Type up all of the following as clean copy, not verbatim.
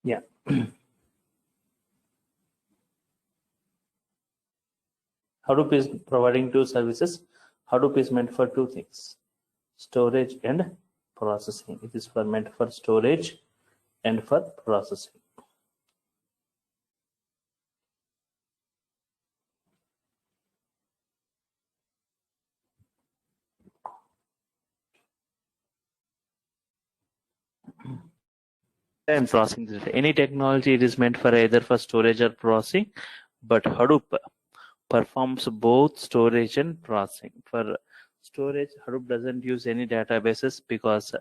Yeah. Hadoop is providing two services. Hadoop is meant for two things: storage and processing. It is meant for storage and for processing. And processing the data. Any technology, it is meant for either for storage or processing, but Hadoop performs both storage and processing. For storage, Hadoop doesn't use any databases because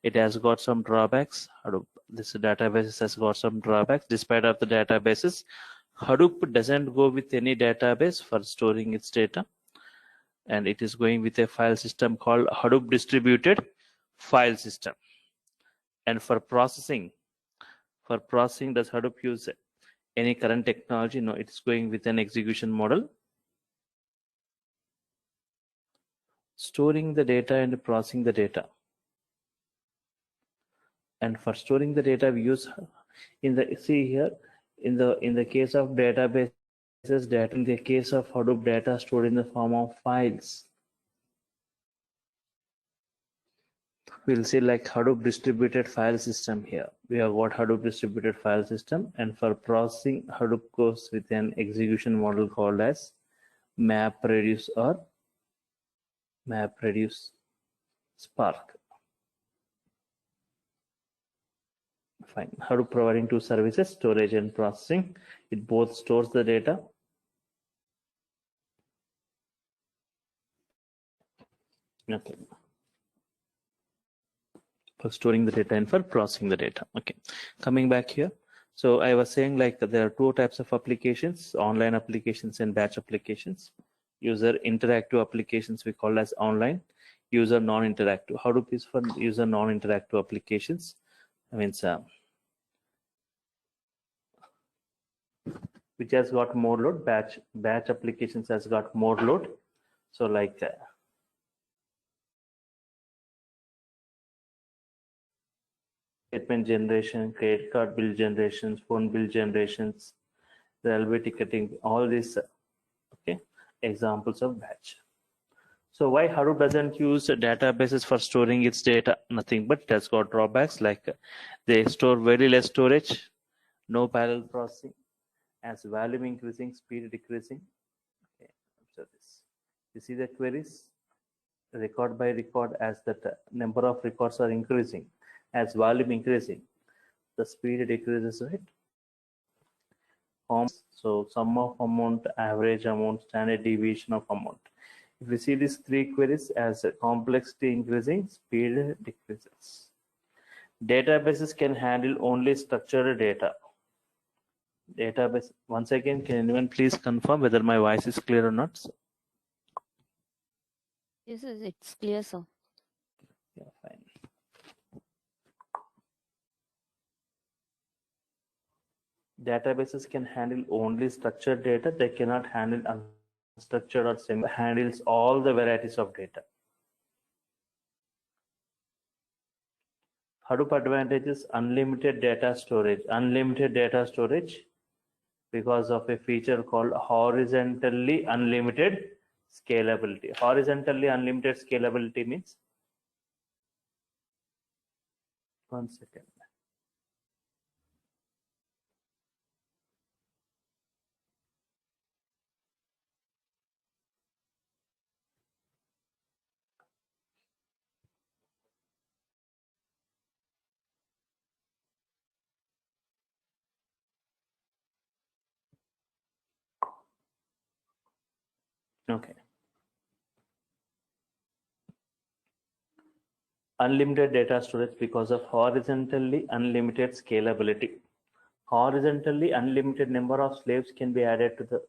it has got some drawbacks. Hadoop, this database has got some drawbacks. Despite of the databases, Hadoop doesn't go with any database for storing its data, and it is going with a file system called Hadoop Distributed File System. And for processing, does Hadoop use any current technology? No, it's going with an execution model. Storing the data and processing the data. And for storing the data, we use in the case of databases, data in the case of Hadoop, data stored in the form of files. We'll see like Hadoop distributed file system here. We have got Hadoop distributed file system, and for processing, Hadoop goes with an execution model called as MapReduce or MapReduce Spark. Fine. Hadoop providing two services, storage and processing. It both stores the data. Okay. For storing the data and for processing the data. Okay. Coming back here. So I was saying like there are two types of applications: online applications and batch applications. User interactive applications we call as online. User non-interactive. Hadoop is for user non-interactive applications. I mean, which has got more load. Batch applications has got more load. So like statement generation, credit card bill generations, phone bill generations, railway ticketing, all these okay examples of batch. So why Hadoop doesn't use databases for storing its data? Nothing, but it has got drawbacks like they store very less storage, no parallel processing, as volume increasing, speed decreasing. Okay, observe this. You see the queries record by record, as the number of records are increasing, as volume increasing, the speed decreases, right? So sum of amount, average amount, standard deviation of amount. If we see these three queries, as complexity increasing, speed decreases. Databases can handle only structured data. Database, once again, can anyone please confirm whether my voice is clear or not? Yes, it's clear, sir. Yeah, fine. Databases can handle only structured data. They cannot handle unstructured or semi. Handles all the varieties of data. Hadoop advantages: unlimited data storage. Unlimited data storage because of a feature called horizontally unlimited scalability. Horizontally unlimited scalability means, one second. Okay. Unlimited data storage because of horizontally unlimited scalability. Horizontally unlimited number of slaves can be added to the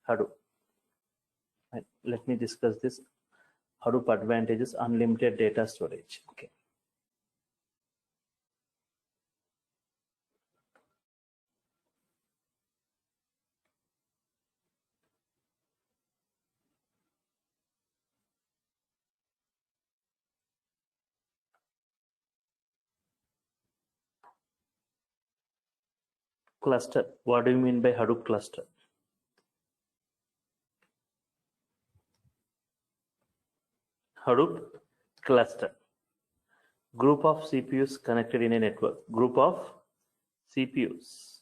Hadoop. Right. Let me discuss this. Hadoop advantages: unlimited data storage. Okay. Cluster. What do you mean by Hadoop cluster? Hadoop cluster. Group of CPUs connected in a network. Group of CPUs.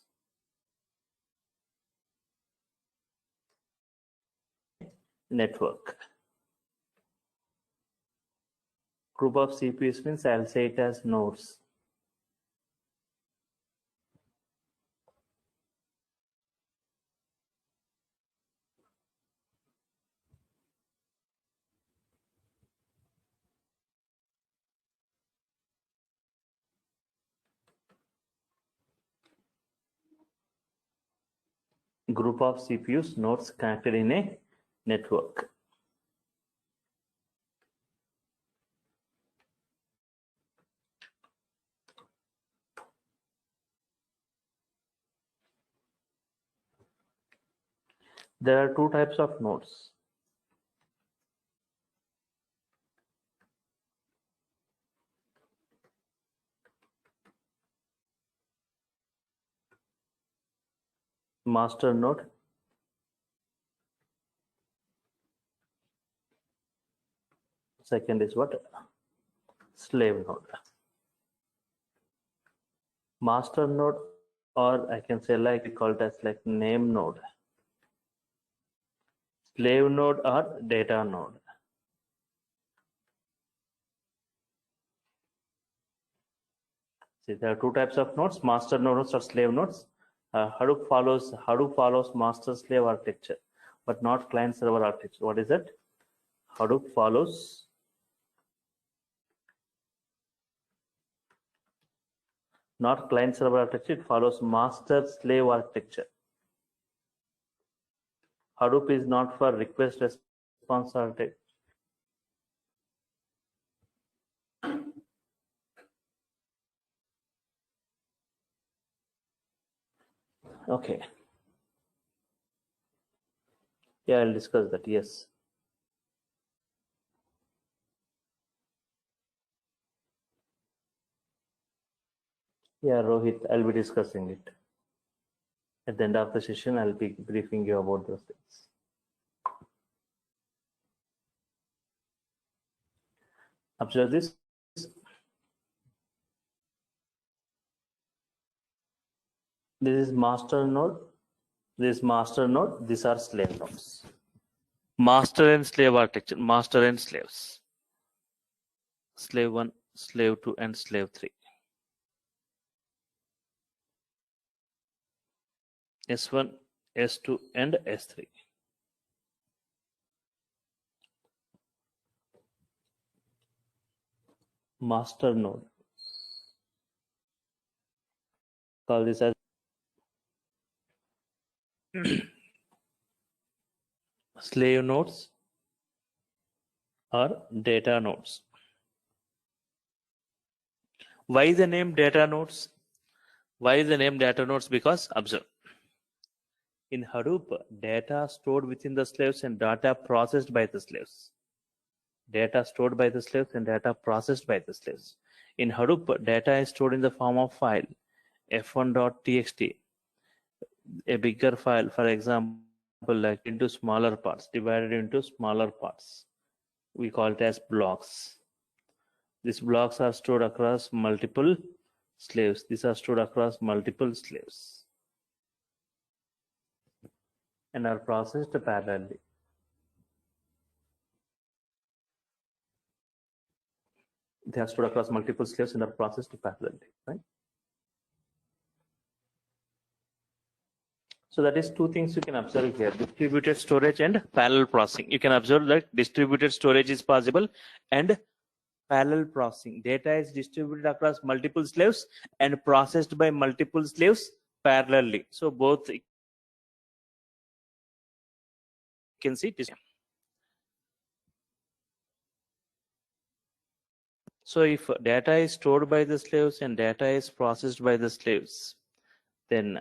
Network. Group of CPUs means I'll say it as nodes. Group of CPUs nodes connected in a network. There are two types of nodes. Master node. Second is what? Slave node. Master node, or I can say like we call it as like name node. Slave node or data node. See, there are two types of nodes: master nodes or slave nodes. Hadoop follows master slave architecture, but not client server architecture. What is it? Hadoop follows not client server architecture, it follows master slave architecture. Hadoop is not for request response architecture. Okay. Yeah, I'll discuss that. Yes. Yeah, Rohit, I'll be discussing it. At the end of the session, I'll be briefing you about those things. Observe this. This is master node. This is master node. These are slave nodes. Master and slave architecture. Master and slaves. Slave 1, slave 2, and slave 3. S1, S2, and S3. Master node. Call this as slave nodes or data nodes. Why the name data nodes? Why the name data nodes? Because observe. In Hadoop, data stored within the slaves and data processed by the slaves. Data stored by the slaves and data processed by the slaves. In Hadoop, data is stored in the form of file f1.txt, a bigger file, for example, like into smaller parts, divided into smaller parts. We call it as blocks. These blocks are stored across multiple slaves. These are stored across multiple slaves and are processed parallelly. They are stored across multiple slaves and are processed parallelly, right? So that is two things you can observe here: distributed storage and parallel processing. You can observe that distributed storage is possible and parallel processing. Data is distributed across multiple slaves and processed by multiple slaves parallelly. So both you can see this. So if data is stored by the slaves and data is processed by the slaves, then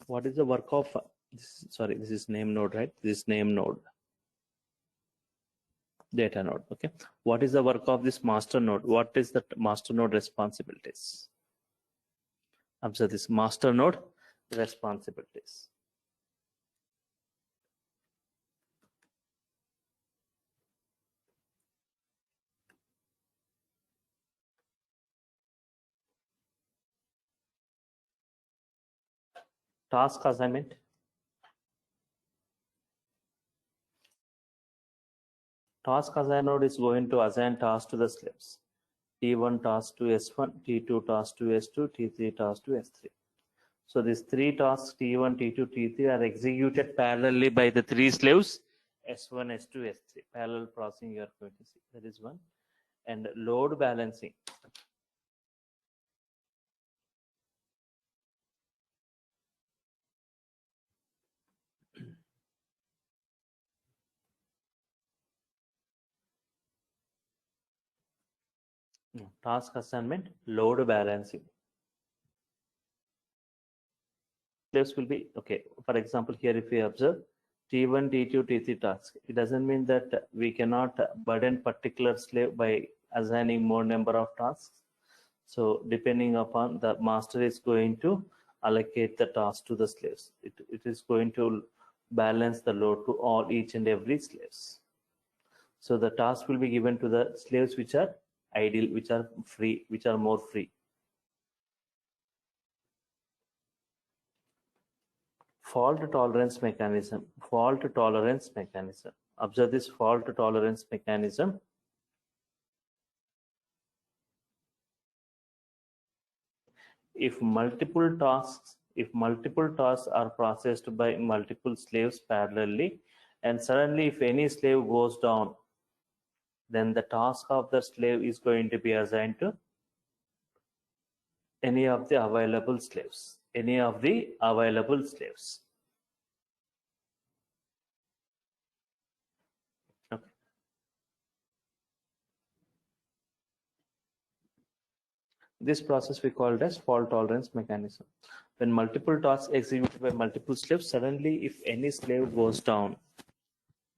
what is the work of this? Sorry, this is name node, right? This name node. Data node. Okay. What is the work of this master node? What is the master node responsibilities? Observe this master node responsibilities. Task assignment. Task assign node is going to assign tasks to the slaves. T1 task to S1, T2 task to S2, T3 task to S3. So these three tasks, T1, T2, T3, are executed parallelly by the three slaves, S1, S2, S3. Parallel processing you are going to see. That is one. And load balancing. Task assignment, load balancing. Slaves will be, okay, for example, here if we observe T1, T2, T3 tasks, it doesn't mean that we cannot burden particular slave by assigning more number of tasks. So depending upon the master is going to allocate the task to the slaves. It is going to balance the load to all each and every slaves. So the task will be given to the slaves which are ideal, which are free, which are more free. Fault tolerance mechanism. Fault tolerance mechanism. Observe this fault tolerance mechanism. If multiple tasks are processed by multiple slaves parallelly, and suddenly if any slave goes down, then the task of the slave is going to be assigned to any of the available slaves. Any of the available slaves. Okay. This process we called as fault tolerance mechanism. When multiple tasks executed by multiple slaves, suddenly if any slave goes down,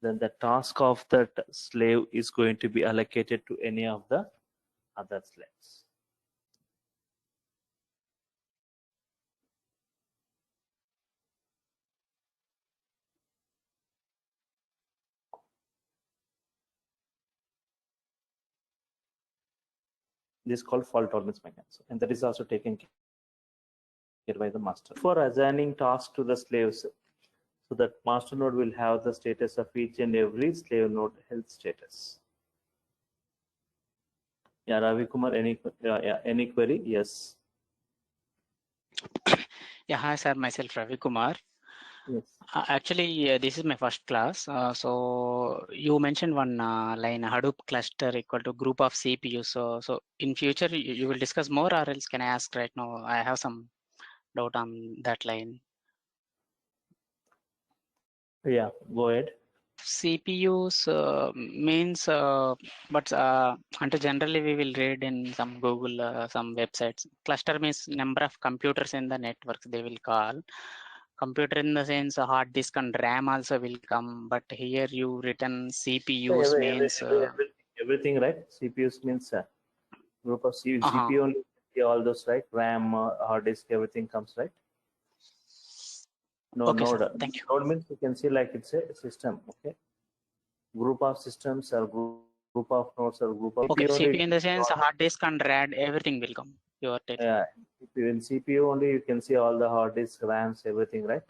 then the task of that slave is going to be allocated to any of the other slaves. This is called fault tolerance mechanism, and that is also taken care by the master. For assigning tasks to the slaves, so that master node will have the status of each and every slave node health status. Yeah, Ravi Kumar, any query? Yes. Yeah, hi sir, myself Ravi Kumar. Yes. Actually, this is my first class. So you mentioned one line Hadoop cluster equal to group of CPUs. So in future you will discuss more, or else can I ask right now? I have some doubt on that line. Yeah, go ahead. CPUs means, but until generally we will read in some Google, some websites. Cluster means number of computers in the network they will call. Computer in the sense hard disk and RAM also will come, but here you written CPUs means everything, right? CPUs means group of CPU only, all those, right? RAM, hard disk, everything comes, right? No, okay, node. sir. Thank you. Node means you can see like it's a system, okay? Group of systems or group of nodes or group of okay. CPU CPU in the sense hard disk and RAM, everything will come. You are telling. Yeah, in CPU only you can see all the hard disk, RAMs, everything, right?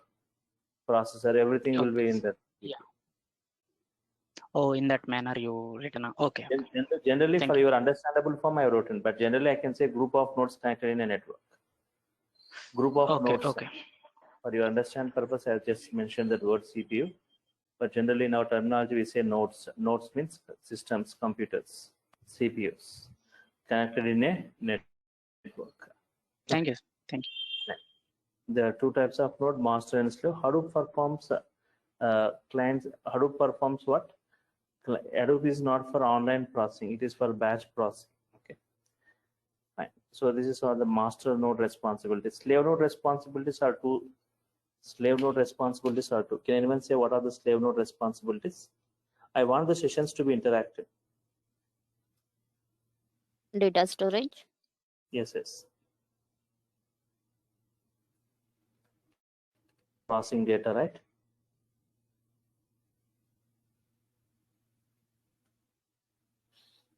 Processor, everything will be in there. Yeah. Oh, in that manner you written. Okay. Generally, Thank for you. your understandable form, I wrote in, but generally I can say group of nodes connected in a network. Group of nodes. Okay. For your understand purpose, I have just mentioned the word CPU, but generally in our terminology we say nodes. Nodes means systems, computers, CPUs connected in a network. Thank you. There are two types of node, master and slave. Hadoop performs clients. Hadoop performs what? Hadoop is not for online processing. It is for batch processing. Okay. Fine. So this is all the master node responsibilities. Slave node responsibilities are two. Slave node responsibilities are two. Can anyone say what are the slave node responsibilities? I want the sessions to be interactive. Data storage. Yes, yes. Processing data, right?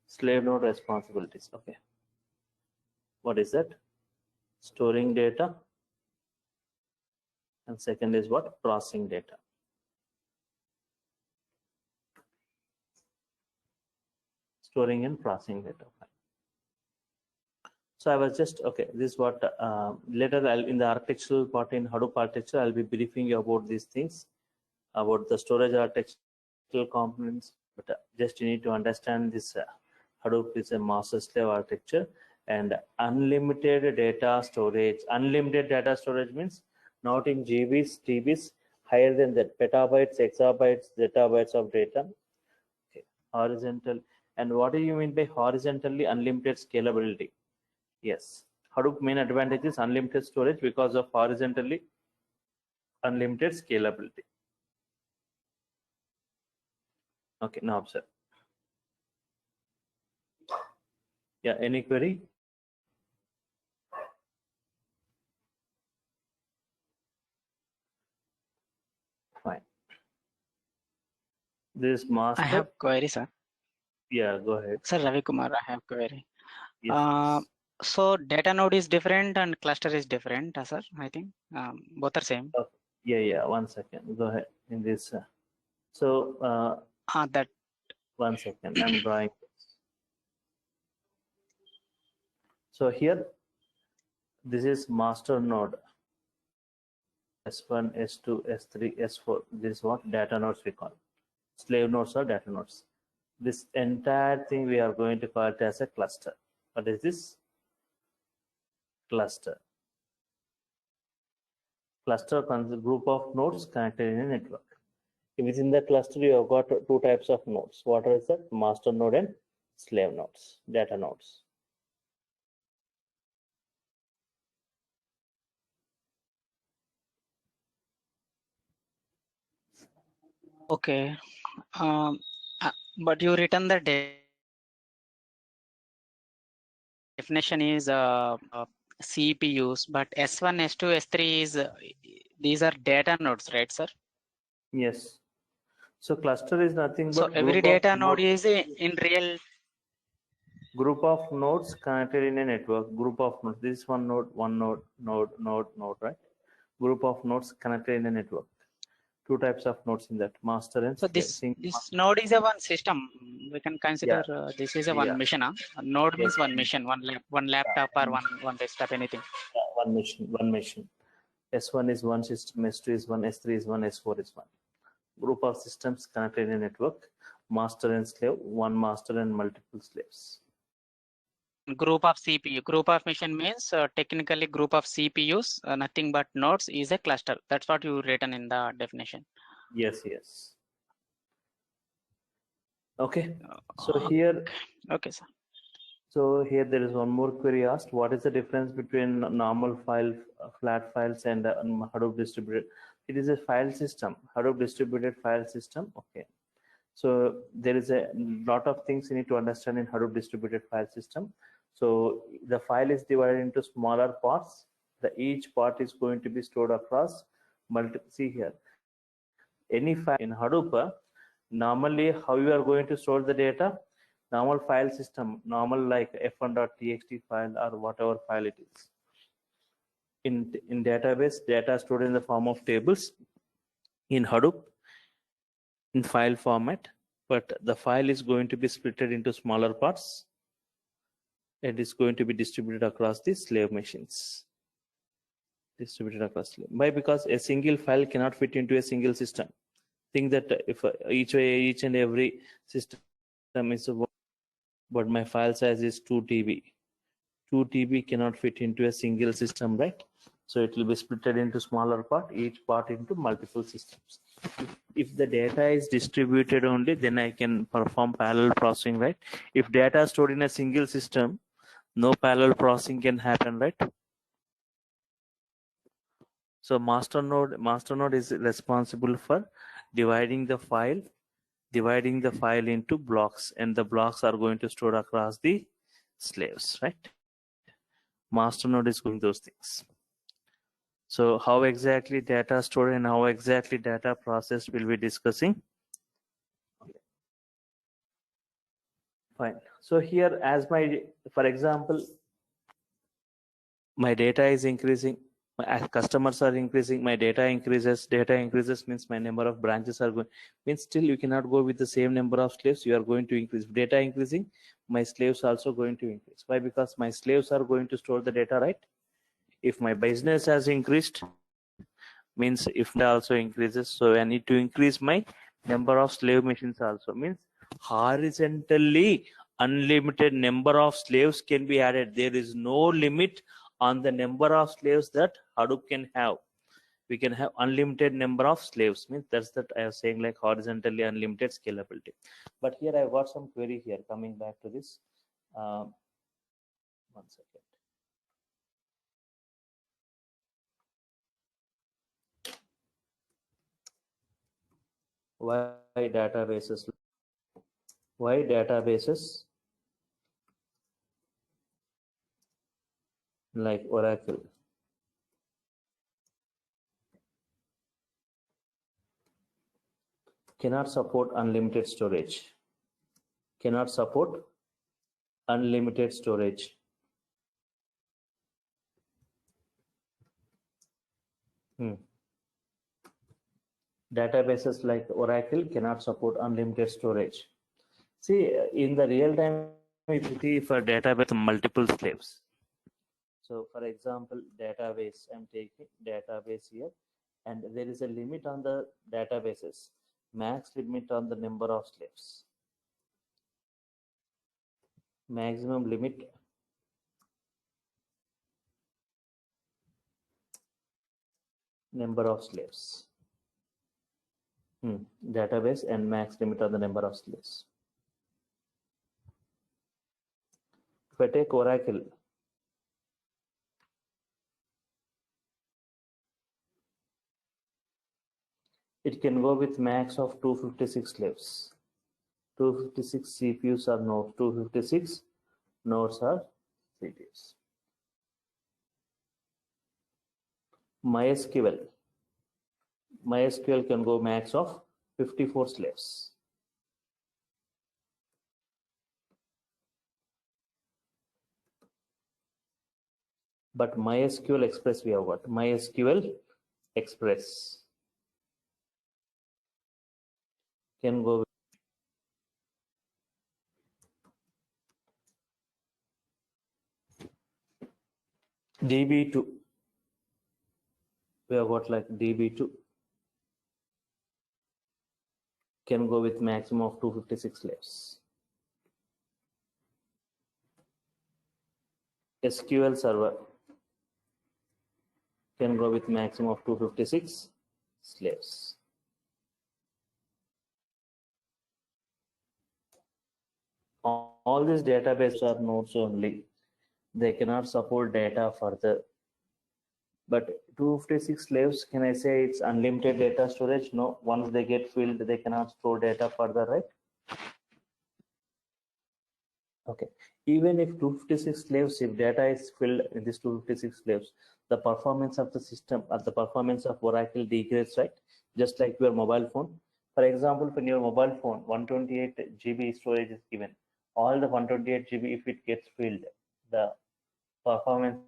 Slave node responsibilities. Okay. What is that? Storing data. And second is what? Processing data. Storing and processing data. So I was just, okay, this is what, later in the architectural part in Hadoop architecture, I'll be briefing you about these things, about the storage architectural components, but just you need to understand this Hadoop is a master slave architecture, and unlimited data storage. Unlimited data storage means not in GBs, TBs, higher than that, petabytes, exabytes, zettabytes of data. Okay. Horizontal. And what do you mean by horizontally unlimited scalability? Yes, Hadoop main advantage is unlimited storage because of horizontally unlimited scalability. Okay, now observe. Yeah, any query? Fine. This master. I have query, sir. Yeah, go ahead. Sir Ravi Kumar, I have query. Yes. So data node is different and cluster is different, sir. I think both are same. Okay. Yeah. 1 second. Go ahead in this. That 1 second. I'm drawing. So here, this is master node. S1, S2, S3, S4. This is what data nodes we call. Slave nodes or data nodes. This entire thing we are going to call it as a cluster. What is this? Cluster. Cluster consists of group of nodes connected in a network. Within the cluster, you have got two types of nodes. What is that? Master node and slave nodes, data nodes. okay. But you written the definition is CPUs, but S1, S2, S3 is these are data nodes, right, sir? Yes. So cluster is nothing but so every data node is in real group of nodes connected in a network. Group of nodes. This is one node, node, right? Group of nodes connected in a network. Two types of nodes in that, master and so slave. this node is a one system. We can consider this is a one mission. A node means one mission, one laptop or one desktop, anything. One mission. S1 is one system, S2 is one, S3 is one, S4 is one. Group of systems connected in a network, master and slave, one master and multiple slaves. Group of CPU, group of mission means technically group of CPUs, nothing but nodes is a cluster. That's what you written in the definition. Yes. Okay. So here. Okay, sir. So here there is one more query asked. What is the difference between normal file, flat files and Hadoop distributed? It is a file system, Hadoop distributed file system. Okay. So there is a lot of things you need to understand in Hadoop distributed file system. So the file is divided into smaller parts. Each part is going to be stored across multiple. See here, any file in Hadoop, normally how you are going to store the data? Normal file system, normal like f1.txt file or whatever file it is. In database, data stored in the form of tables. In Hadoop, in file format, but the file is going to be split into smaller parts. It is going to be distributed across the slave machines. Why? Because a single file cannot fit into a single system. Think that if each and every system is, but my file size is 2 TB. 2 TB cannot fit into a single system, right? So it will be split into smaller part, each part into multiple systems. If the data is distributed only, then I can perform parallel processing, right? If data is stored in a single system, no parallel processing can happen, right? So master node is responsible for dividing the file, dividing the file into blocks, and the blocks are going to store across the slaves, right? Master node is doing those things. So how exactly data stored and how exactly data processed we'll be discussing. Fine. So here, as for example, my data is increasing, as customers are increasing, my data increases. Data increases means my number of branches are going, means still you cannot go with the same number of slaves. You are going to increase. Data increasing, my slaves also going to increase. Why? Because my slaves are going to store the data, right? If my business has increased, means if that also increases, so I need to increase my number of slave machines also. Means horizontally unlimited number of slaves can be added. There is no limit on the number of slaves that Hadoop can have. We can have unlimited number of slaves. Means that's that I was saying, like horizontally unlimited scalability. But here I've got some query here. Coming back to this, one second. Why databases? Why databases like Oracle cannot support unlimited storage? Cannot support unlimited storage. Databases like Oracle cannot support unlimited storage. See, in the real time, if you see for database multiple slaves. So for example, database, I'm taking database here, and there is a limit on the databases, max limit on the number of slaves, maximum limit number of slaves. Database and max limit on the number of slaves. If I take Oracle, it can go with max of 256 slaves. 256 CPUs are nodes, 256 nodes are CPUs. MySQL can go max of 54 slaves. But MySQL Express, we have got MySQL Express can go with DB2. We have got like DB2 can go with maximum of 256 slaves. SQL Server can go with maximum of 256 slaves. All these databases are nodes only. They cannot support data further. But 256 slaves, can I say it's unlimited data storage? No. Once they get filled, they cannot store data further, right? Okay. Even if 256 slaves, if data is filled in this 256 slaves, the performance of the system or the performance of Oracle degrades, right? Just like your mobile phone. For example, when your mobile phone 128 GB storage is given, all the 128 GB, if it gets filled, the performance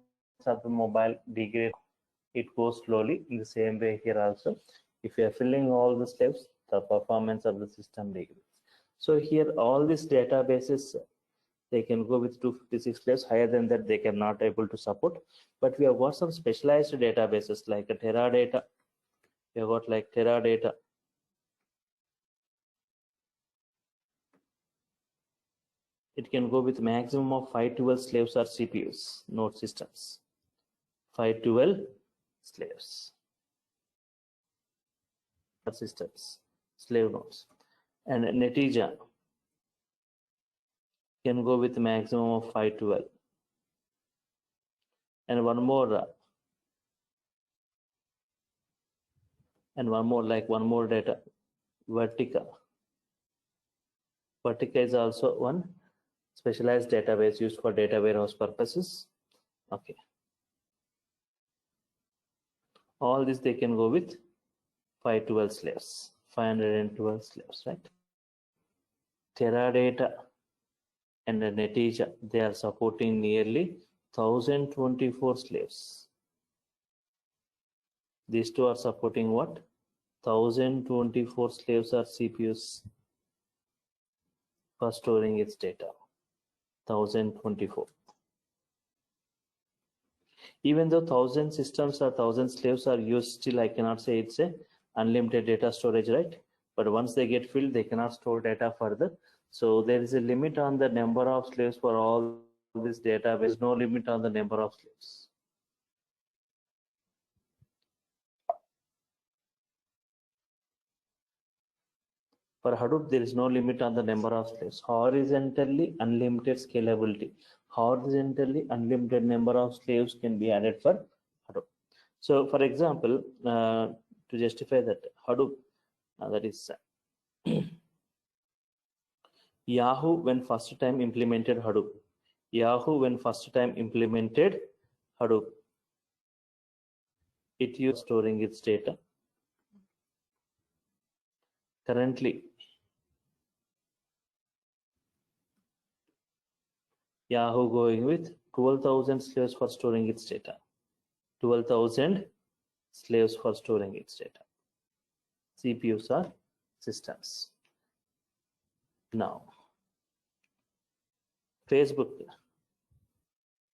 of the mobile degrades. It goes slowly. In the same way here also, if you are filling all the steps, the performance of the system degrades. So here all these databases, they can go with 256 slaves. Higher than that, they cannot able to support. But we have got some specialized databases like a Teradata. We have got like Teradata. It can go with maximum of 512 slaves or CPUs, node systems. 512 slaves or systems, slave nodes. And Netezza can go with maximum of 512. And one more like one more data, Vertica. Vertica is also one specialized database used for data warehouse purposes. Okay. All this they can go with 512 slaves, 512 slaves, right? Teradata and Netezza, they are supporting nearly 1024 slaves. These two are supporting what? 1024 slaves or CPUs for storing its data. 1024. Even though 1000 systems or 1000 slaves are used, still I cannot say it's a unlimited data storage, right? But once they get filled, they cannot store data further. So there is a limit on the number of slaves for all this database, no limit on the number of slaves. For Hadoop, there is no limit on the number of slaves. Horizontally, unlimited scalability. Horizontally, unlimited number of slaves can be added for Hadoop. So, for example, to justify that, Hadoop, that is Yahoo when first time implemented Hadoop. Yahoo when first time implemented Hadoop, it used storing its data. Currently, Yahoo going with 12,000 slaves for storing its data. 12,000 slaves for storing its data. CPUs are systems. Now, Facebook,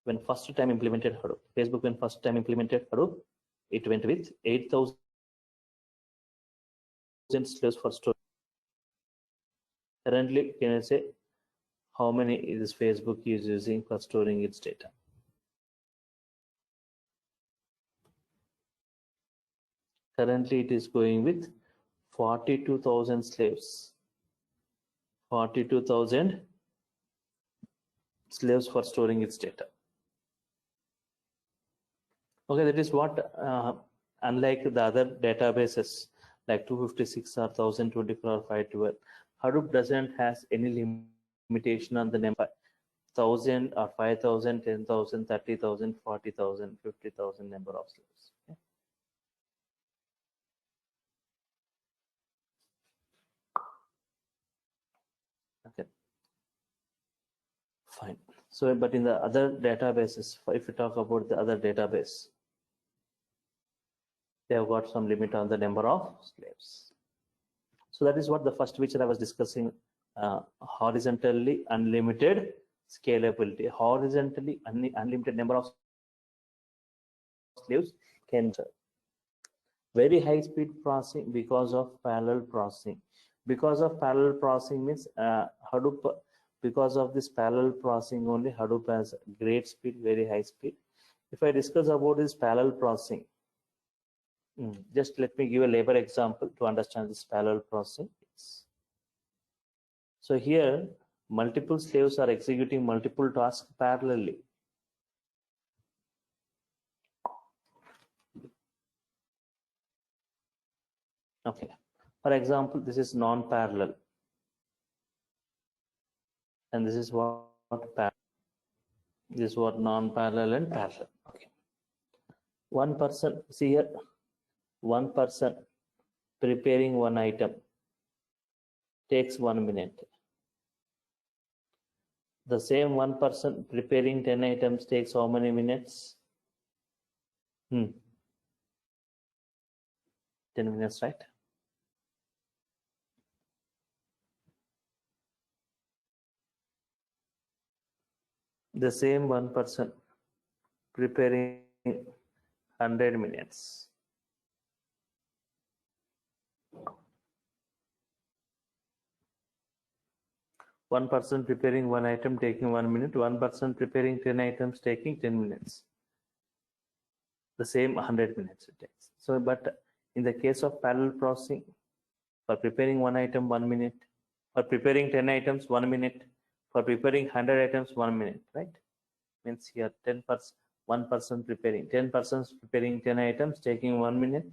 when first time implemented Hadoop, Facebook when first time implemented Hadoop, it went with 8,000 slaves for storage. Currently, can I say how many is Facebook is using for storing its data? Currently, it is going with 42,000 slaves. 42,000 slaves for storing its data. Okay, that is what, unlike the other databases like 256 or 1024 or 512, Hadoop doesn't has any limitation on the number 1,000 or 5,000, 10,000, 30,000, 40,000, 50,000 number of slaves. Okay. Okay. Fine. So, but in the other databases, if we talk about the other database, they have got some limit on the number of slaves. So that is what the first feature I was discussing, horizontally unlimited scalability. Horizontally unlimited number of slaves can serve. Very high speed processing because of parallel processing. Because of parallel processing means Hadoop, because of this parallel processing only, Hadoop has great speed, very high speed. If I discuss about this parallel processing, just let me give a labor example to understand this parallel processing. So here, multiple slaves are executing multiple tasks parallelly. Okay. For example, this is non-parallel, and this is what parallel. This is what non-parallel and parallel. Okay. One person, see here, one person preparing one item takes 1 minute. The same one person preparing 10 items takes how many minutes? 10 minutes, right? The same one person preparing 100 minutes. One person preparing one item taking 1 minute, one person preparing 10 items taking 10 minutes. The same 100 minutes it takes. So, but in the case of parallel processing, for preparing one item 1 minute, for preparing 10 items 1 minute, for preparing 100 items 1 minute, right? Means here 10%, one person preparing, 10 persons preparing 10 items taking 1 minute,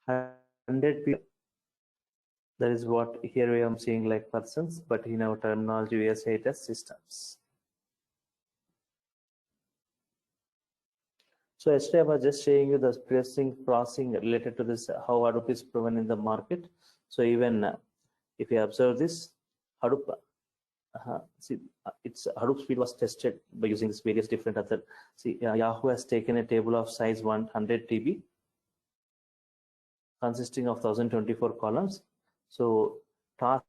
100 people That is what here we are seeing like persons, but in our terminology we are saying it as systems. So yesterday I was just showing you the processing related to this, how Hadoop is proven in the market. So even if you observe this, Hadoop, see, its Hadoop speed was tested by using this various different other. See, Yahoo has taken a table of size 100 TB, consisting of 1024 columns. So task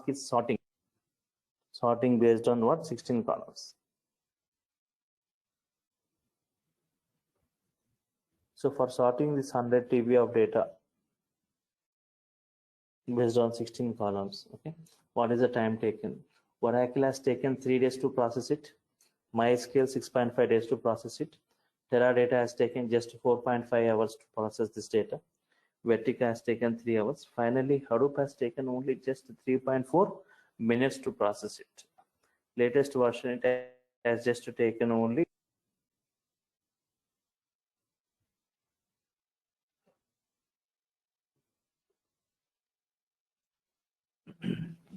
is sorting based on what 16 columns. So for sorting this 100 TB of data based on 16 columns, okay, what is the time taken? Oracle has taken 3 days to process it. MySQL 6.5 days to process it. Teradata has taken just 4.5 hours to process this data. Vertica has taken 3 hours. Finally, Hadoop has taken only just 3.4 minutes to process it. Latest version it has just taken only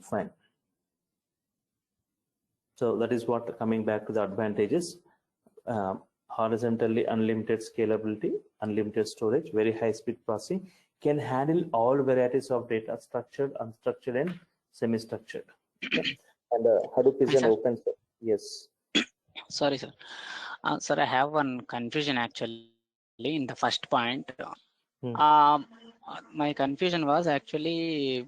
fine. So that is what, coming back to the advantages, horizontally unlimited scalability, unlimited storage, very high speed processing, can handle all varieties of data, structured, unstructured, and semi-structured. Okay. And Hadoop is an open source. Yes. Sorry, sir. Sir, I have one confusion actually in the first point. My confusion was actually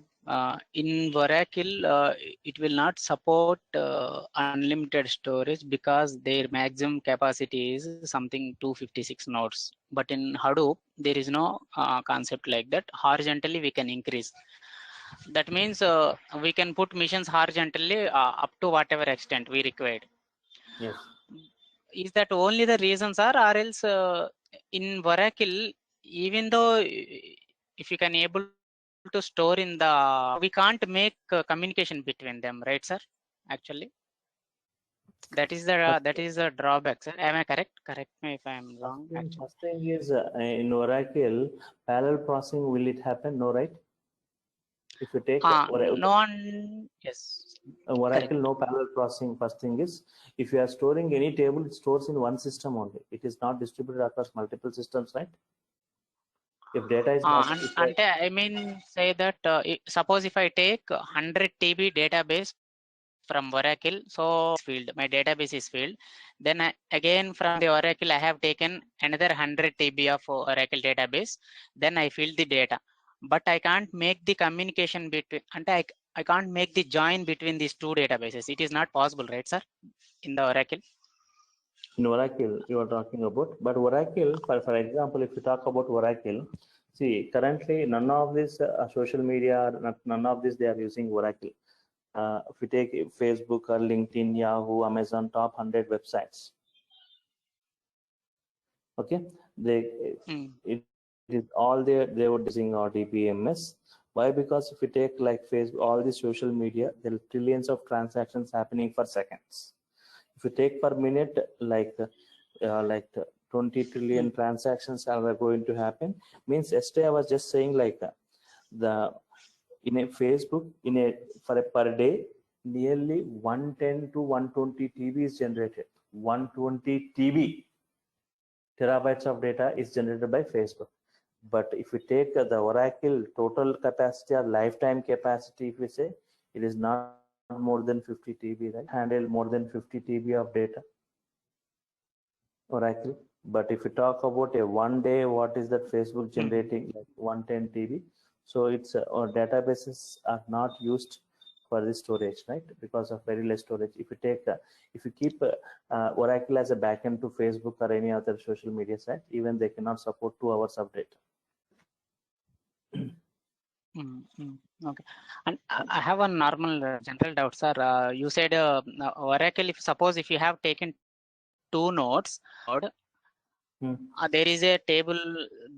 in Oracle, it will not support unlimited storage because their maximum capacity is something 256 nodes. But in Hadoop, there is no concept like that. Horizontally, we can increase. That means we can put missions horizontally up to whatever extent we required. Yes. Is that only the reasons are, or else in Oracle, even though if you can able to store in the, we can't make communication between them, right, sir? Actually, that is the drawback, sir. Am I correct? Correct me if I am wrong. First thing is in Oracle, parallel processing, will it happen? No, right? If you take yes. Oracle, no parallel processing. First thing is, if you are storing any table, it stores in one system only. It is not distributed across multiple systems, right? If data is not, I mean, say that suppose if I take 100 TB database from Oracle, so my database is filled. Then again from the Oracle, I have taken another 100 TB of Oracle database. Then I fill the data, but I can't make the communication between, and I can't make the join between these two databases. It is not possible, right, sir? In the Oracle. In Oracle, you are talking about, but Oracle, for example, if you talk about Oracle, see, currently none of this social media, none of this they are using Oracle. If you take Facebook or LinkedIn, Yahoo, Amazon, top 100 websites, okay, it is all there. They were using DBMS. Why? Because if you take like Facebook, all the social media, there are trillions of transactions happening for seconds. If you take per minute, like 20 trillion transactions are going to happen. Means yesterday I was just saying like in a Facebook, for a per day, nearly 110 to 120 TB is generated. 120 TB terabytes of data is generated by Facebook. But if we take the Oracle total capacity or lifetime capacity, if we say, it is not more than 50 TB, right? Handle more than 50 TB of data, Oracle. But if you talk about a one day, what is that Facebook generating? Like 110 TB. So it's our databases are not used for this storage, right? Because of very less storage. If you take, if you keep Oracle as a backend to Facebook or any other social media site, even they cannot support 2 hours of data. Okay, and I have a normal general doubt, sir. You said Oracle, if suppose if you have taken 2 nodes, there is a table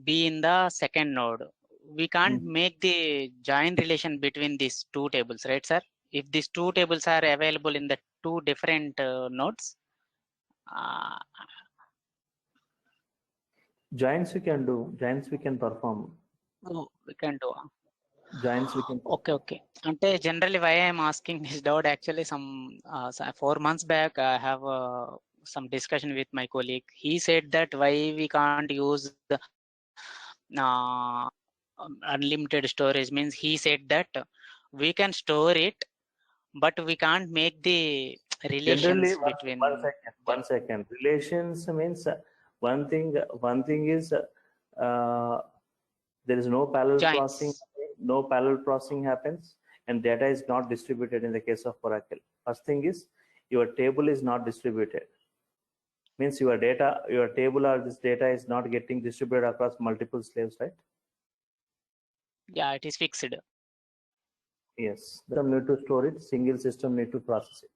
B in the second node. We can't make the join relation between these 2 tables, right, sir? If these 2 tables are available in the 2 different nodes. Joins we can do, joins we can perform, Oh, we can do. Joins we can. Okay. Ante generally why I am asking this doubt, actually 4 months back I have some discussion with my colleague. He said that why we can't use uh, unlimited storage, means he said that we can store it, but we can't make the relations Generally, between them. 1 second. Relations means one thing is there is no parallel processing, Joins. no parallel processing happens, and data is not distributed in the case of Oracle. First thing is your table is not distributed. Means your table or this data is not getting distributed across multiple slaves, right? Yeah, it is fixed. Yes. The system need to store it, single system need to process it.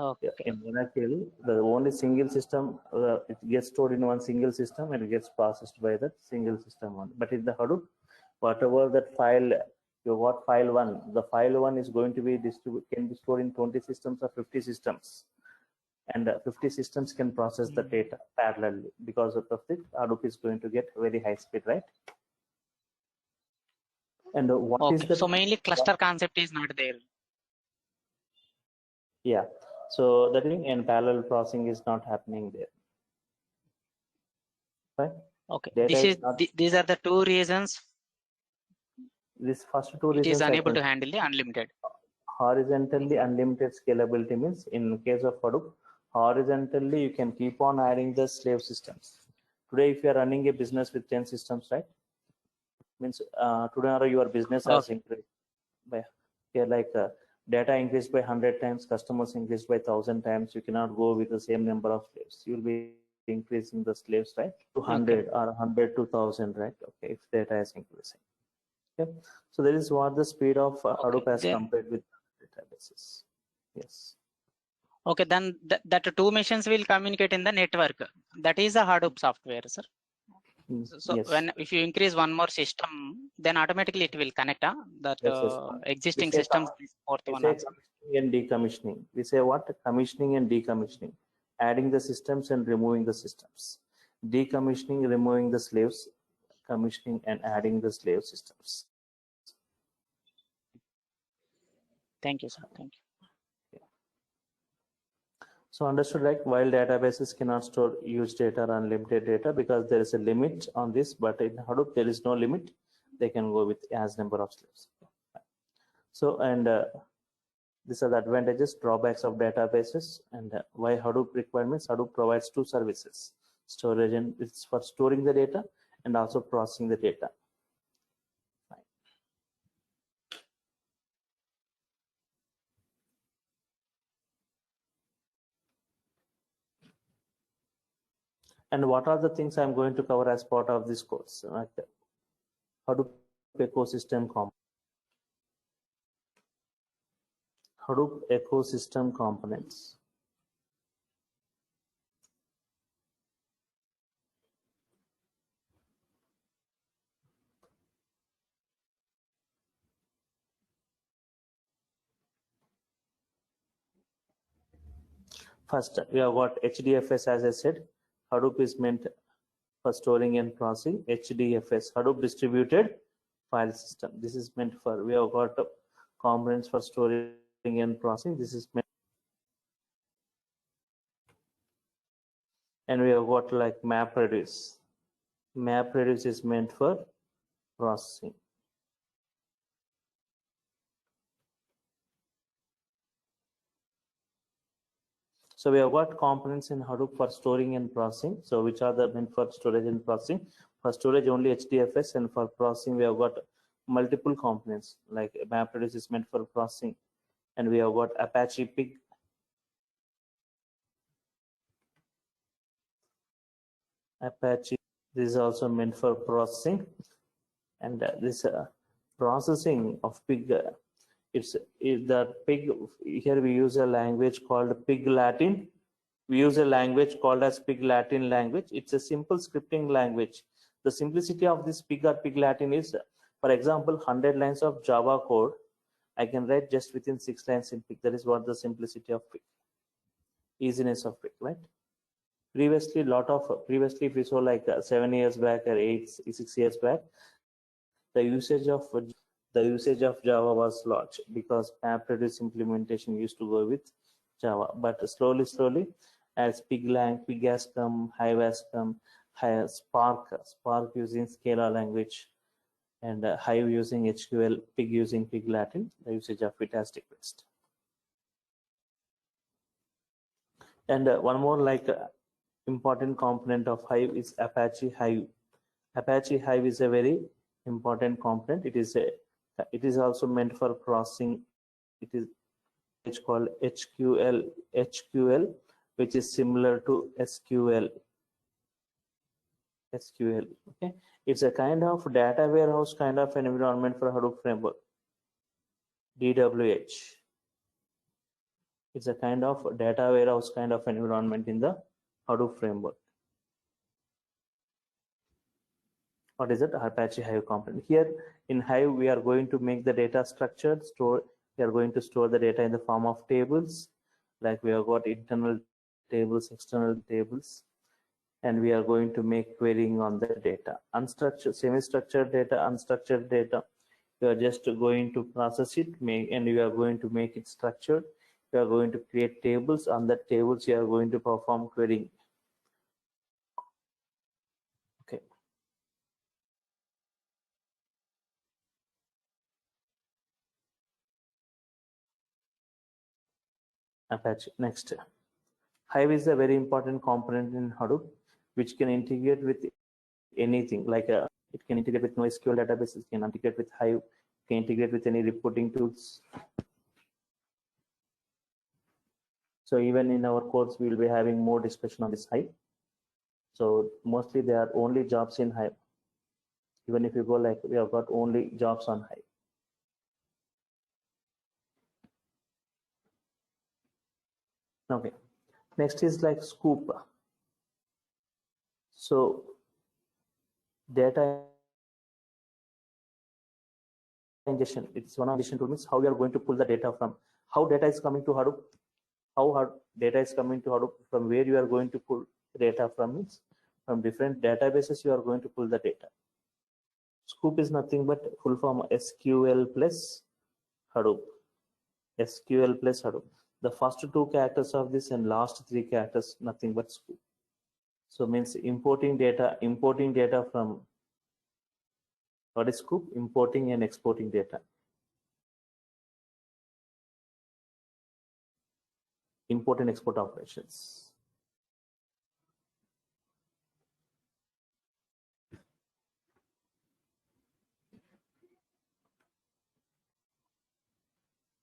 Okay. In Oracle, the only single system, it gets stored in one single system and it gets processed by that single system one. But in the Hadoop, whatever that file, you got file one, the file one is going to be can be stored in 20 systems or 50 systems. And 50 systems can process the data parallelly. Because of it, Hadoop is going to get very high speed, right? And what is Okay. the So mainly cluster concept is not there. Yeah. So the thing and parallel processing is not happening there. Right? Okay. Data These are the two reasons this first two it is reasons unable to handle the unlimited. Horizontally unlimited scalability means in case of Hadoop, horizontally you can keep on adding the slave systems. Today, if you are running a business with 10 systems, right? Means tomorrow your business has increased by data increased by 100 times, customers increased by 1,000 times. You cannot go with the same number of slaves. You will be increasing the slaves, right? To 100 or 100 to 1,000, right? Okay, if data is increasing. Okay, so that is what the speed of Hadoop has compared with databases. Yes. Okay, then that two machines will communicate in the network. That is a Hadoop software, sir. So yes. if you increase one more system, then automatically it will connect that existing systems. Commissioning and decommissioning. We say what? Commissioning and decommissioning. Adding the systems and removing the systems. Decommissioning, removing the slaves. Commissioning and adding the slave systems. Thank you, sir. Thank you. So understood, right? While databases cannot store huge data or unlimited data because there is a limit on this, but in Hadoop there is no limit. They can go with as number of slaves. So and these are the advantages, drawbacks of databases, and why Hadoop requirements. Hadoop provides two services: storage, and it's for storing the data and also processing the data. And what are the things I'm going to cover as part of this course? Hadoop ecosystem Hadoop ecosystem components. First, we have got HDFS, as I said. Hadoop is meant for storing and processing. HDFS, Hadoop Distributed File System. This is meant for, we have got components for storing and processing. This is meant, and we have got like MapReduce. MapReduce is meant for processing. So we have got components in Hadoop for storing and processing. So which are the meant for storage and processing? For storage only HDFS, and for processing we have got multiple components like MapReduce is meant for processing, and we have got Apache Pig. Apache, this is also meant for processing, and this processing of Pig. Is the Pig. Here we use a language called Pig Latin. We use a language called as Pig Latin language. It's a simple scripting language. The simplicity of this Pig or Pig Latin is, for example, 100 lines of Java code, I can write just within 6 lines in Pig. That is what the simplicity of Pig, easiness of Pig, right? Previously, if we saw like 7 years back or 6 years back, the usage of Java was large because MapReduce implementation used to go with Java. But slowly, as Piglang, Pig has come, Hive has come, Spark using Scala language, and Hive using HQL, Pig using Pig Latin, the usage of it has decreased. And one more important component of Hive is Apache Hive. Apache Hive is a very important component. It is also meant for processing. It's called HQL, which is similar to SQL. Okay, it's a kind of data warehouse kind of an environment for Hadoop framework. DWH. It's a kind of data warehouse kind of an environment in the Hadoop framework. What is it? Apache Hive component. Here in Hive, we are going to make the data structured, we are going to store the data in the form of tables. Like we have got internal tables, external tables, and we are going to make querying on the data. Unstructured, semi-structured data, unstructured data. You are just going to process it, and you are going to make it structured. You are going to create tables. On the tables, you are going to perform querying. Okay. Apache. Next. Hive is a very important component in Hadoop, which can integrate with anything. It can integrate with NoSQL databases, it can integrate with Hive, it can integrate with any reporting tools. So even in our course, we will be having more discussion on this Hive. So mostly there are only jobs in Hive. Even if you go we have got only jobs on Hive. Okay. Next is Scoop. So data ingestion. It's one of the ingestion tools. Means how we are going to pull the data from, how data is coming to Hadoop, how data is coming to Hadoop, from where you are going to pull data from. Means from different databases you are going to pull the data. Scoop is nothing but full form SQL plus Hadoop. SQL plus Hadoop. The first two characters of this and last three characters nothing but Scoop. So means importing data from, what is Scoop? Importing and exporting data. Import and export operations.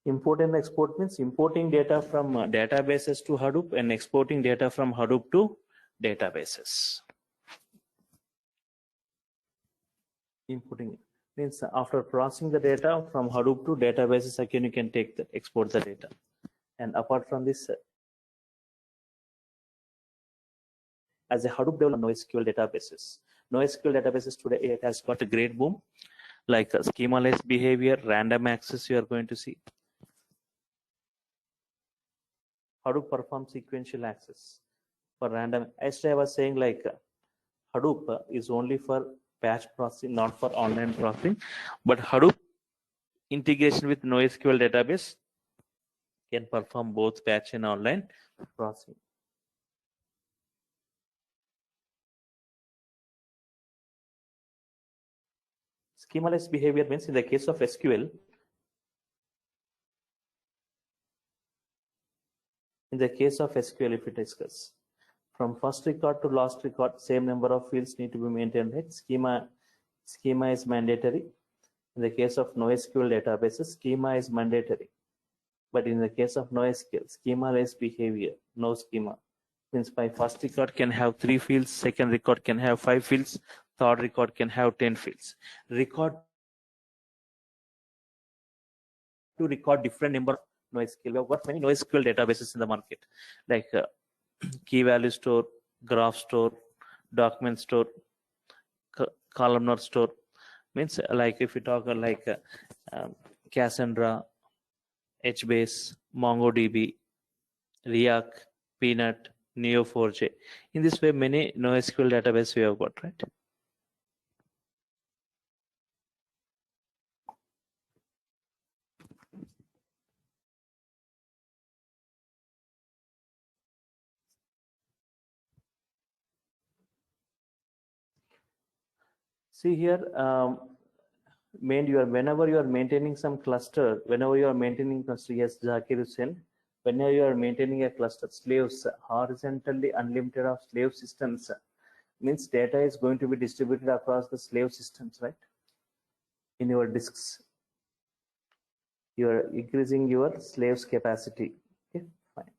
Import and export means importing data from databases to Hadoop and exporting data from Hadoop to databases. Importing means after processing the data from Hadoop to databases, again you can export the data. And apart from this, as a Hadoop developer, NoSQL databases. NoSQL databases today, it has got a great boom, like schema-less behavior, random access you are going to see. Hadoop performs sequential access for random. Yesterday I was saying Hadoop is only for batch processing, not for online processing, but Hadoop integration with NoSQL database can perform both batch and online processing. Schema-less behavior means in the case of SQL, if we discuss, from first record to last record, same number of fields need to be maintained, right? Schema is mandatory. In the case of NoSQL databases, schema is mandatory. But in the case of NoSQL, schema-less behavior, no schema. Means my first record can have 3 fields, second record can have 5 fields, third record can have 10 fields. Record different number of NoSQL. We have got many NoSQL databases in the market, like key value store, graph store, document store, columnar store. Means if you talk Cassandra, HBase, MongoDB, React, Peanut, Neo4j. In this way, many NoSQL database we have got, right? See here, whenever you are maintaining some cluster, yes, Zakir Hussain, whenever you are maintaining a cluster, slaves, horizontally unlimited of slave systems, means data is going to be distributed across the slave systems, right? In your disks, you are increasing your slaves capacity. Okay, fine.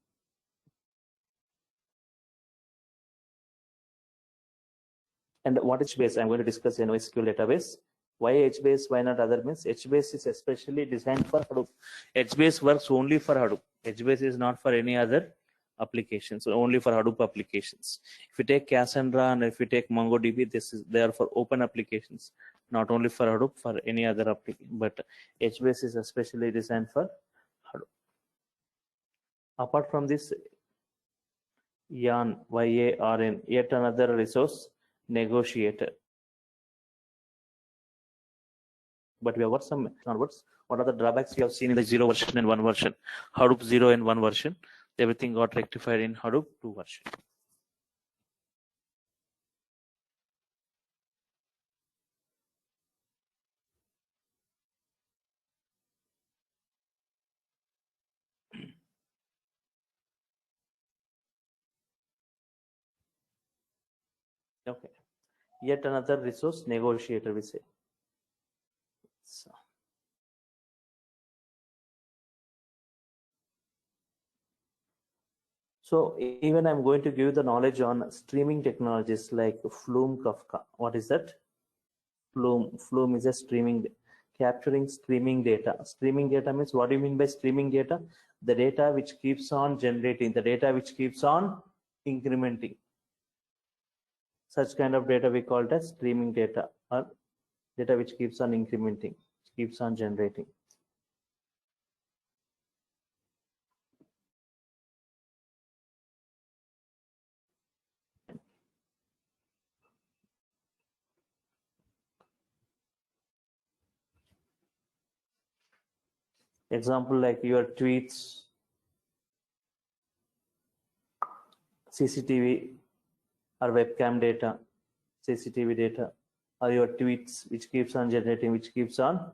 And what is HBase? I'm going to discuss NoSQL database. Why HBase? Why not other? Means HBase is especially designed for Hadoop. HBase works only for Hadoop. HBase is not for any other applications, only for Hadoop applications. If you take Cassandra and if you take MongoDB, they are for open applications, not only for Hadoop, for any other application. But HBase is especially designed for Hadoop. Apart from this, YARN, YARN, yet another resource negotiator. But we have got some onwards. What are the drawbacks we have seen in the 0 version and 1 version? Hadoop 0 and 1 version. Everything got rectified in Hadoop 2 version. Okay. Yet another resource negotiator, we say. So even I'm going to give the knowledge on streaming technologies like Flume Kafka. What is that? Flume is a capturing streaming data. Streaming data means, what do you mean by streaming data? The data which keeps on generating, the data which keeps on incrementing. Such kind of data we call it as streaming data, or data which keeps on incrementing, keeps on generating. Example like your tweets, CCTV or webcam data, CCTV data, or your tweets which keeps on generating, which keeps on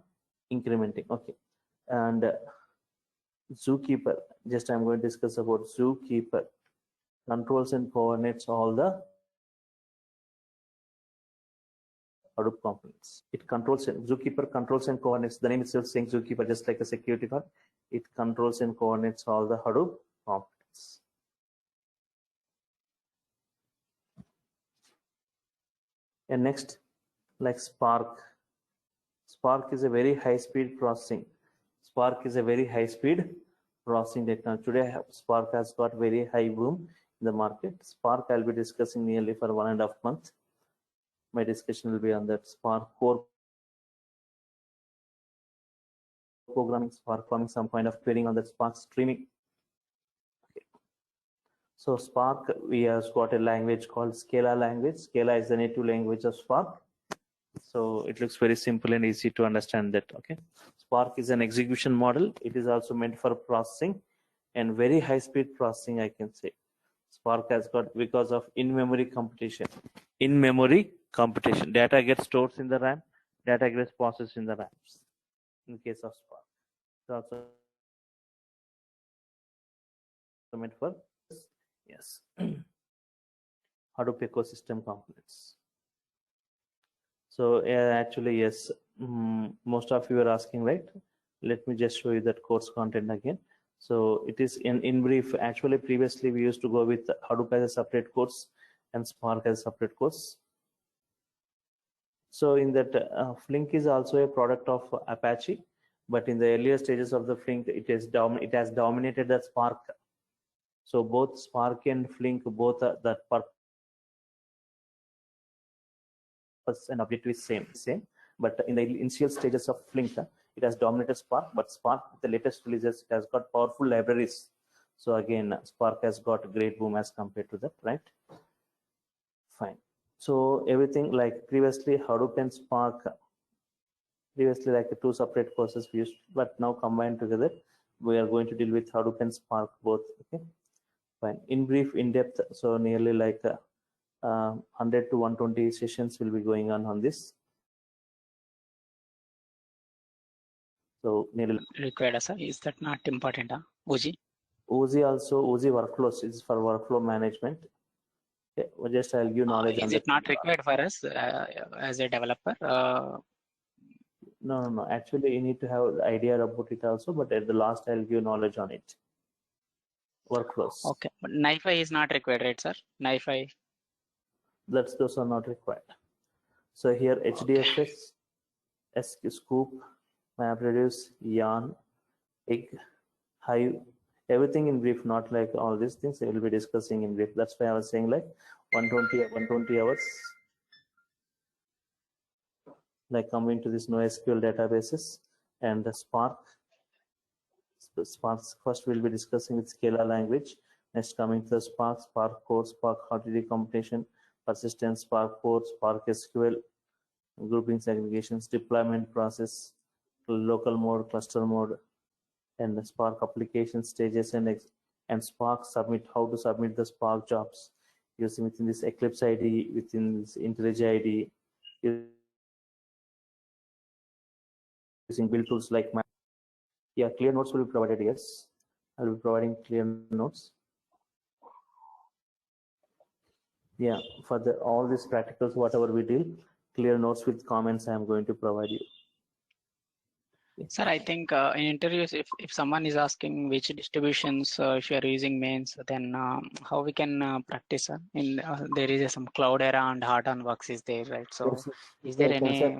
incrementing. Okay. And Zookeeper, just I'm going to discuss about Zookeeper. Controls and coordinates all the Hadoop components. It controls, Zookeeper controls and coordinates. The name itself saying Zookeeper, just like a security guard. It controls and coordinates all the Hadoop components. And next, like Spark. Spark is a very high-speed processing. Spark is a very high-speed processing technology. Today, Spark has got very high boom in the market. Spark I'll be discussing nearly for 1.5 months. My discussion will be on that Spark core programming, Spark forming some kind of querying on that Spark streaming. Okay. So Spark, we have got a language called Scala language. Scala is the native language of Spark. So it looks very simple and easy to understand that. Okay. Spark is an execution model. It is also meant for processing and very high speed processing, I can say. Spark has got, because of in-memory computation. In-memory computation. Data gets stored in the RAM. Data gets processed in the RAMs. In case of Spark. It's also meant for, yes, Hadoop ecosystem components. So actually, yes, most of you are asking, right? Let me just show you that course content again. So it is in brief. Actually, previously we used to go with Hadoop as a separate course and Spark as a separate course. So in that, Flink is also a product of Apache, but in the earlier stages of the Flink, it has dominated the Spark. So both Spark and Flink, both that purpose and objective is same. But in the initial stages of Flink, it has dominated Spark. But Spark, the latest releases, has got powerful libraries. So again, Spark has got great boom as compared to that, right? Fine. So everything like previously Hadoop and Spark, previously like two separate courses we used, but now combined together, we are going to deal with Hadoop and Spark both. Okay, fine. In brief, in depth, so nearly like 100 to 120 sessions will be going on this. So nearly required, sir. Is that not important? Uji? Oozie also, Oozie workflows is for workflow management. Okay, well, just I'll give knowledge on Is that. it not required for us as a developer? No. Actually, you need to have the idea about it also, but at the last, I'll give knowledge on it. Workflows. Okay, but NiFi is not required, right, sir? NiFi. Those are not required. So here HDFS, Scoop, MapReduce, Yarn, Egg, Hive, everything in brief, not like all these things we will be discussing in brief. That's why I was saying like 120 hours. Like coming to this NoSQL databases and the Spark. Spark first we'll be discussing with Scala language. Next coming to the Spark Core, Spark RTD computation, persistence, Spark Core, Spark SQL, grouping segregations, deployment process, local mode, cluster mode, and the Spark application stages and Spark submit, how to submit the Spark jobs using within this Eclipse ID, within this IntelliJ ID, using build tools like clear notes will be provided. Yes, I'll be providing clear notes. Yeah, for all these practicals, whatever we deal, clear notes with comments I am going to provide you. Sir, I think in interviews, if someone is asking which distributions if you are using mains, then how we can practice? There is some Cloudera and Hortonworks is there, right? So Yes, is there can any? say,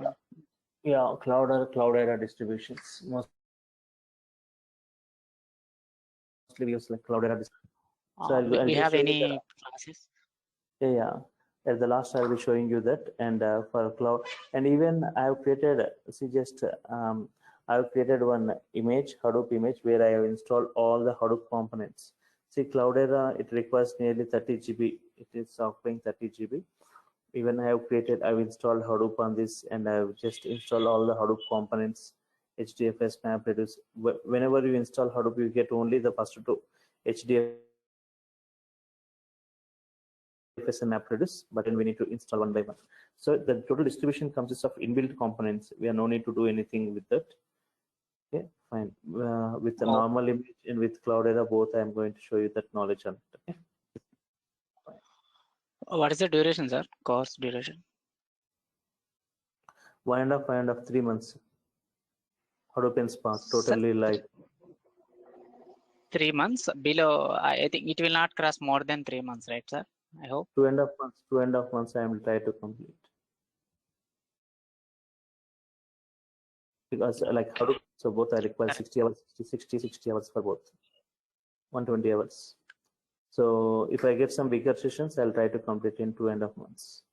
yeah, Cloudera distributions. Mostly we use like Cloudera. So I'll we just have show you any that. classes? Yeah. At the last, I'll be showing you that, and for cloud, and even I've created. See, just I've created one image, Hadoop image, where I have installed all the Hadoop components. See, Cloudera, it requires nearly 30 GB. It is offering 30 GB. Even I've installed Hadoop on this, and I've just installed all the Hadoop components, HDFS, MapReduce. Whenever you install Hadoop, you get only the first two, HDFS and MapReduce, but then we need to install one by one. So the total distribution consists of inbuilt components. We have no need to do anything with that. Okay, fine. With the normal image and with Cloudera, both I am going to show you that knowledge on it. Okay. What is the duration, sir? Course duration? 1.5, 3 months. Hadoop and Spark, totally live. 3 months below. I think it will not cross more than 3 months, right, sir? I hope. 2.5 months. 2.5 months. I will try to complete. Because like Hadoop, so both I require 60 hours, 60 hours for both. 120 hours. So if I get some bigger sessions, I'll try to complete in 2.5 months.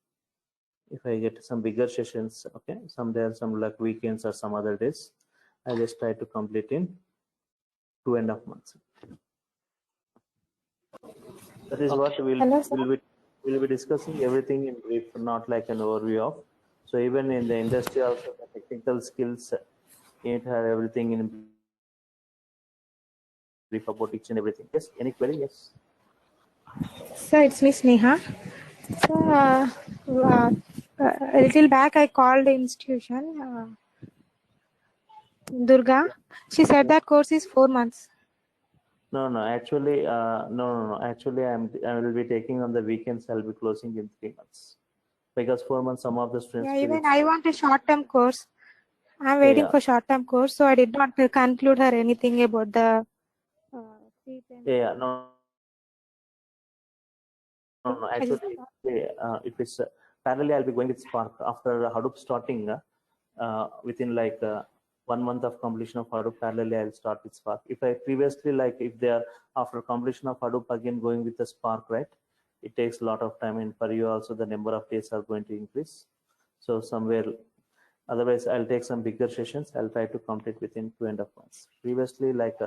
If I get some bigger sessions, okay, some like weekends or some other days, I just try to complete in 2.5 months. That is what we'll be discussing everything in brief, not like an overview of. So even in the industry, also the technical skills, it have everything in brief about each and everything. Yes, any query? Yes. So it's Miss Neha. So a little back, I called the institution, Durga. She said that course is 4 months. No. Actually, no. Actually, I will be taking on the weekends. I'll be closing in 3 months because 4 months. Some of the students. Yeah, even I want a short-term course. I'm waiting for short-term course, so I did not conclude her anything about the. Yeah, no. Actually, if it's parallelly, I'll be going with Spark after Hadoop starting within like 1 month of completion of Hadoop. Parallelly, I'll start with Spark. If I previously, like if they are after completion of Hadoop again going with the Spark, right? It takes a lot of time, and for you also the number of days are going to increase. So somewhere, otherwise I'll take some bigger sessions. I'll try to complete within 2.5 months. Previously, like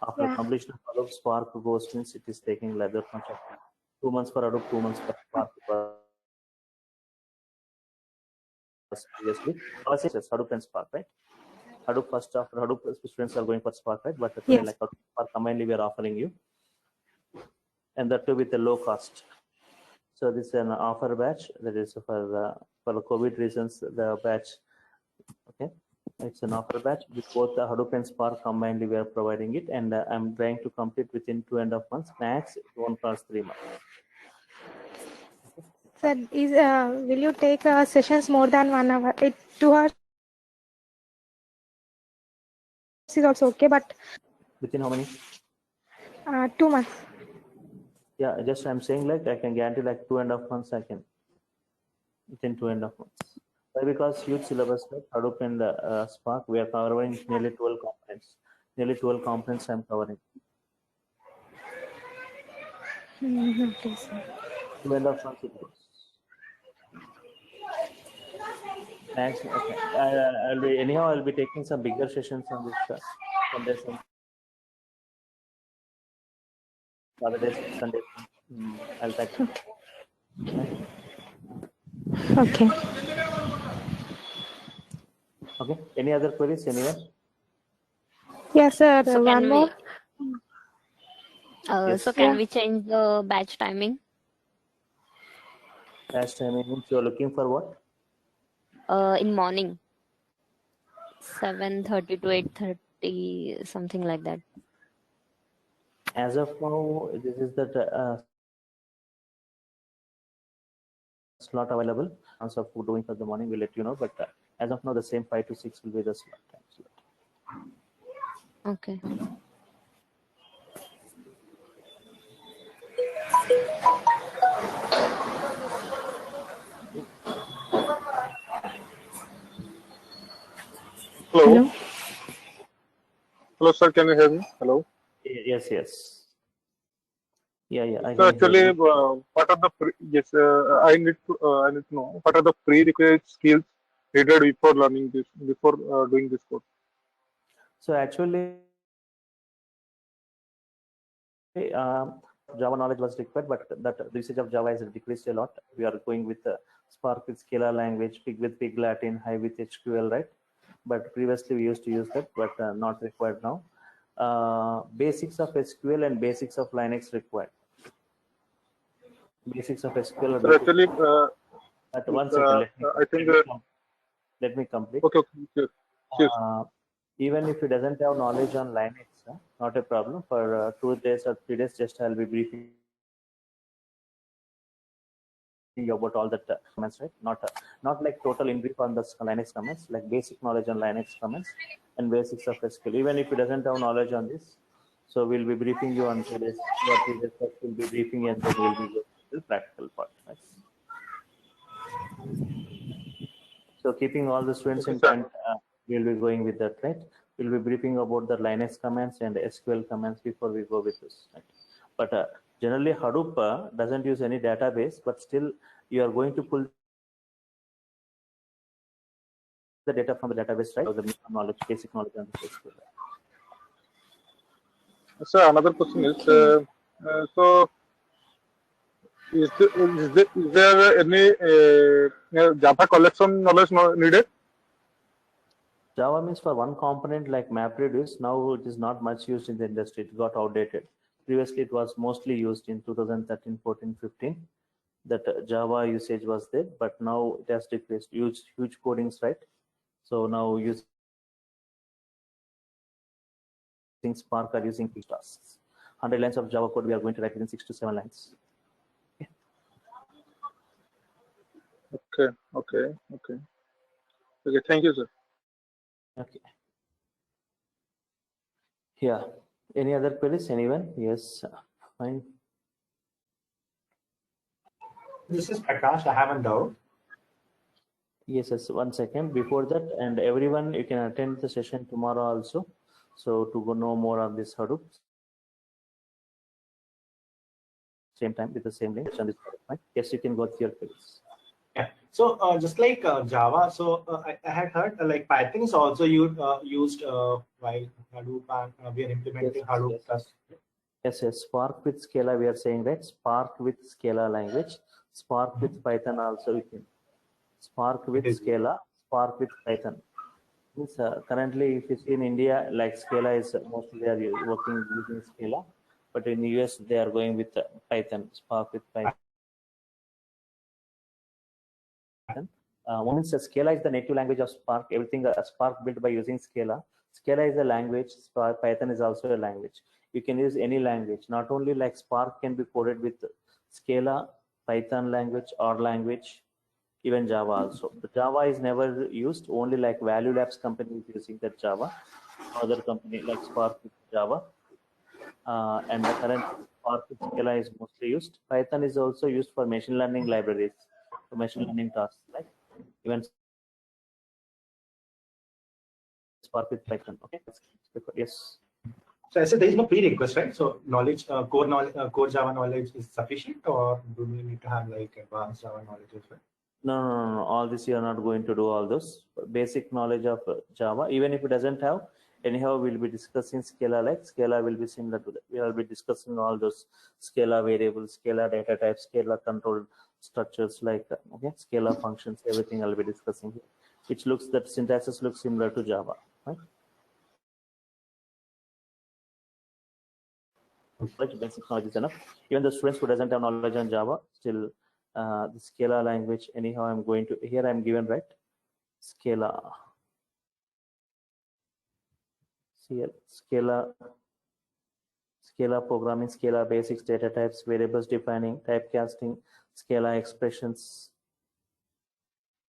after completion of Hadoop, Spark goes means it is taking like that much of 2 months for Hadoop, 2 months for Spark. Previously, Hadoop and Spark, right? Hadoop first, after Hadoop, students are going for Spark, right? But today, like Spark combinedly, we are offering you, and that too with a low cost. So this is an offer batch that is for the COVID reasons. The batch, okay. It's an offer batch with both the Hadoop and Spark combined. We are providing it, and I'm trying to complete within 2.5 months. Max 1 plus 3 months. Sir, will you take sessions more than 1 hour? 2 hours is also okay, but Within how many? 2 months. Yeah, just I'm saying like I can guarantee like 2.5 months. I can within 2.5 months. Why? Because huge syllabus like Hadoop and Spark. We are covering nearly 12 components. Nearly 12 components I'm covering. Okay, sir. 2.5 months it goes. Max, okay. I'll be anyhow. I'll be taking some bigger sessions on this Sundays and Saturdays, Sundays. I'll try to. Okay. Okay. Any other queries? Anyone? Yes, sir. So One can more. we, Yes. so can Yeah. we change the batch timing? Last time means you're looking for what? In morning, 7:30 to 8:30, something like that. As of now, this is the slot available. Once of doing for the morning, we'll let you know. But as of now, the same 5 to 6 will be the slot time slot. Okay. Hello. Hello. Hello, sir. Can you hear me? Hello. Yes, yes. Yeah, yeah. I So can hear actually, you. what are the yes? I need to know what are the prerequisite skills needed before learning this, before doing this course. So actually, Java knowledge was required, but that usage of Java has decreased a lot. We are going with Spark with Scala language, Pig with Pig Latin, Hive with SQL, right? But previously we used to use that, but not required now. Basics of SQL and basics of Linux required. Basics of SQL. So actually, But one second, I think let me complete. okay, yes, yes. Even if he doesn't have knowledge on Linux, not a problem. For 2 days or 3 days, just I'll be briefing you about all that comments, right? Not like total in brief on the Linux comments, like basic knowledge on Linux comments and basics of SQL. Even if he doesn't have knowledge on this, so we'll be briefing you on 2 days. 2 or 3 days first we'll be briefing and then we'll be going to the practical part. Right? So keeping all the students in point, we'll be going with that, right? We'll be briefing about the Linux commands and SQL commands before we go with this. Right? But generally, Hadoop doesn't use any database, but still you are going to pull the data from the database, right? So the knowledge, basic knowledge on the SQL. So another question is, so is there any Java collection knowledge needed? Java means for one component like MapReduce, now it is not much used in the industry. It got outdated. Previously, it was mostly used in 2013, 14, 15. That Java usage was there, but now it has decreased. Huge codings, right? So now using Spark or using tasks. 100 lines of Java code we are going to write within 6 to 7 lines. Okay. Thank you, sir. Okay. Yeah. Any other queries? Anyone? Yes. Fine. This is Prakash. I have a doubt. Yes. 1 second. Before that, and everyone, you can attend the session tomorrow also. So to go know more on this Hadoop. Same time with the same link. Right? Yes, you can go with your queries. Yeah. So just like Java, so I had heard like Python is also used while Hadoop and we are implementing Hadoop. Yes. Spark with Scala, we are saying that Spark with Scala language, Spark with Python also. We can Spark with Scala, Spark with Python. Means, currently, if you see in India, like Scala is mostly they are working using Scala, but in the US they are going with Python, Spark with Python. One is Scala is the native language of Spark. Everything Spark built by using Scala. Scala is a language. Python is also a language. You can use any language. Not only like Spark can be coded with Scala, Python language, or language, even Java also. The Java is never used. Only like Value Labs company is using that Java. Other company like Spark with Java. And the current Spark with Scala is mostly used. Python is also used for machine learning libraries, for machine learning tasks, like even Spark with Python. Okay. Yes. So I said there is no prerequisite, right? So knowledge, core Java knowledge is sufficient, or do we need to have like advanced Java knowledge as well? No. All this you are not going to do all those. Basic knowledge of Java, even if it doesn't have, anyhow we'll be discussing Scala. Like Scala will be similar to that. We will be discussing all those Scala variables, Scala data types, Scala control structures, like okay, Scala functions, everything I'll be discussing here, which looks, that syntaxes look similar to Java, right? Basic knowledge is enough. Even the students who doesn't have knowledge on Java, still the Scala language, anyhow I'm going to, here I'm given, right, Scala. Here Scala programming, Scala basics, data types, variables defining, typecasting, Scala expressions,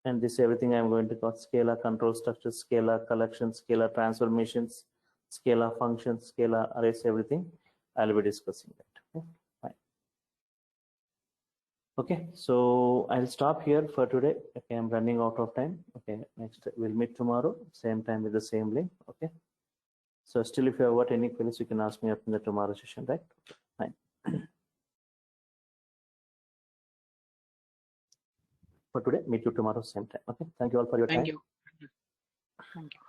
and this everything I'm going to call Scala control structures, Scala collections, Scala transformations, Scala functions, Scala arrays, everything I'll be discussing that. Okay, fine. Okay, so I'll stop here for today. Okay, I'm running out of time. Okay, next we'll meet tomorrow, same time with the same link. Okay, so still, if you have got any queries, you can ask me up in the tomorrow session, right? Fine. For today, meet you tomorrow, same time. Okay, thank you all for your time. Thank you. Thank you.